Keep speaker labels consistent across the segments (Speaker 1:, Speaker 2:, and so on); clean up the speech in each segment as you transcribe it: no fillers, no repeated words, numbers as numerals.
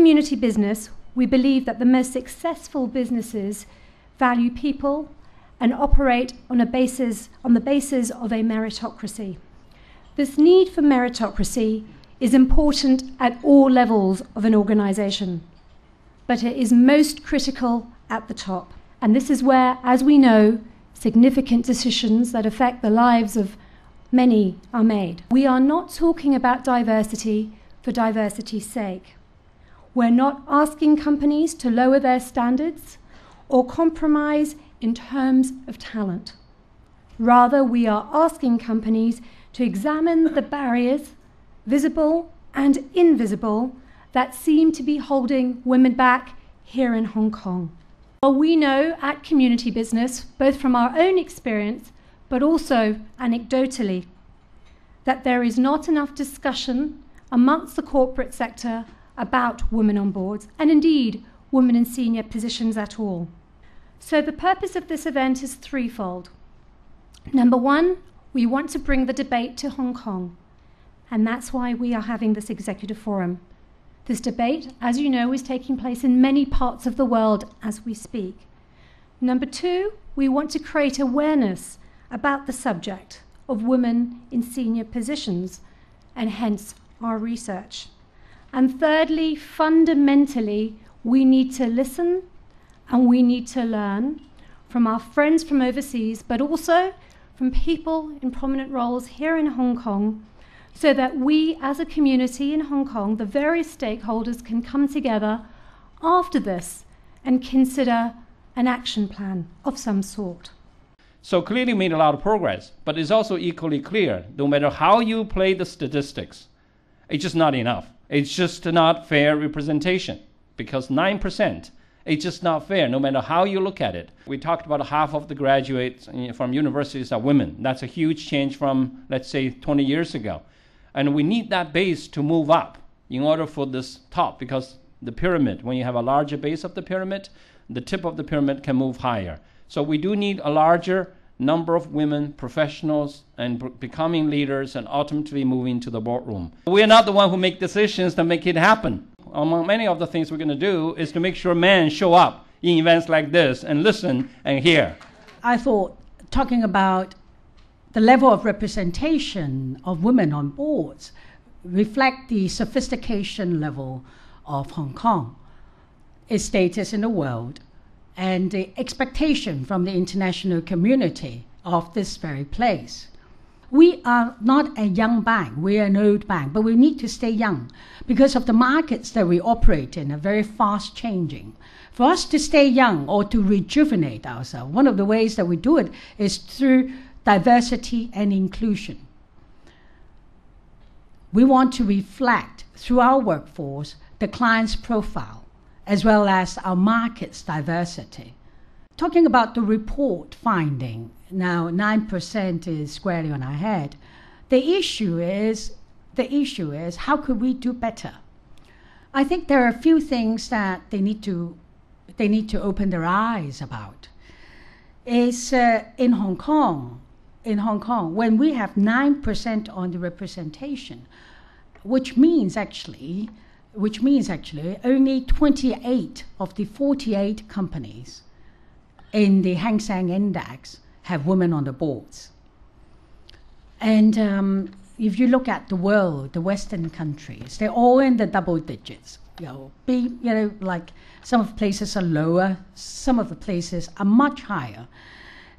Speaker 1: community business, we believe that the most successful businesses value people and operate on the basis of a meritocracy. This need for meritocracy is important at all levels of an organization, but it is most critical at the top. And this is where, as we know, significant decisions that affect the lives of many are made. We are not talking about diversity for diversity's sake. We're not asking companies to lower their standards or compromise in terms of talent. Rather, we are asking companies to examine the barriers, visible and invisible, that seem to be holding women back here in Hong Kong. Well, we know at Community Business, both from our own experience, but also anecdotally, that there is not enough discussion amongst the corporate sector about women on boards, and indeed, women in senior positions at all. So the purpose of this event is threefold. Number one, we want to bring the debate to Hong Kong, and that's why we are having this executive forum. This debate, as you know, is taking place in many parts of the world as we speak. Number two, we want to create awareness about the subject of women in senior positions, and hence our research. And thirdly, fundamentally, we need to listen and we need to learn from our friends from overseas, but also from people in prominent roles here in Hong Kong, so that we as a community in Hong Kong, the various stakeholders, can come together after this and consider an action plan of some sort.
Speaker 2: So clearly made a lot of progress, but it's also equally clear, no matter how you play the statistics, it's just not enough. It's just not fair representation, because 9%, it's just not fair, no matter how you look at it. We talked about half of the graduates from universities are women. That's a huge change from, let's say, 20 years ago. And we need that base to move up in order for this top, because the pyramid, when you have a larger base of the pyramid, the tip of the pyramid can move higher. So we do need a larger number of women professionals and becoming leaders and ultimately moving to the boardroom. We're not the one who make decisions to make it happen. Among many of the things we're going to do is to make sure men show up in events like this and listen and hear.
Speaker 3: I thought talking about the level of representation of women on boards reflect the sophistication level of Hong Kong, its status in the world, and the expectation from the international community of this very place. We are not a young bank, we are an old bank, but we need to stay young because of the markets that we operate in are very fast changing. For us to stay young or to rejuvenate ourselves, one of the ways that we do it is through diversity and inclusion. We want to reflect through our workforce the client's profile as well as our market's diversity. Talking about the report finding, now 9% is squarely on our head. The issue is how could we do better? I think there are a few things that they need to open their eyes about. Is in Hong Kong, when we have 9% on the representation, which means actually only 28 of the 48 companies in the Hang Seng Index have women on the boards. And if you look at the world, the Western countries, they're all in the double digits. Like some of the places are lower, some of the places are much higher.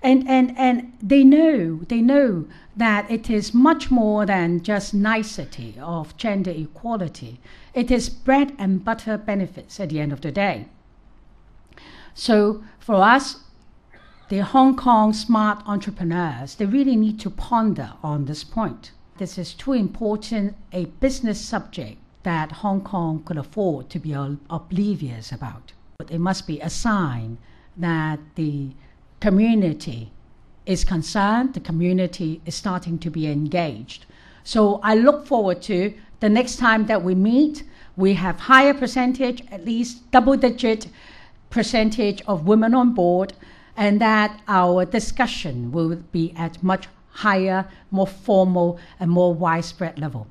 Speaker 3: And they know that it is much more than just nicety of gender equality. It is bread and butter benefits at the end of the day. So for us, the Hong Kong smart entrepreneurs, they really need to ponder on this point. This is too important a business subject that Hong Kong could afford to be oblivious about. But it must be a sign that the community is concerned, the community is starting to be engaged. So I look forward to the next time that we meet, we have higher percentage, at least double-digit percentage of women on board, and that our discussion will be at much higher, more formal, and more widespread level.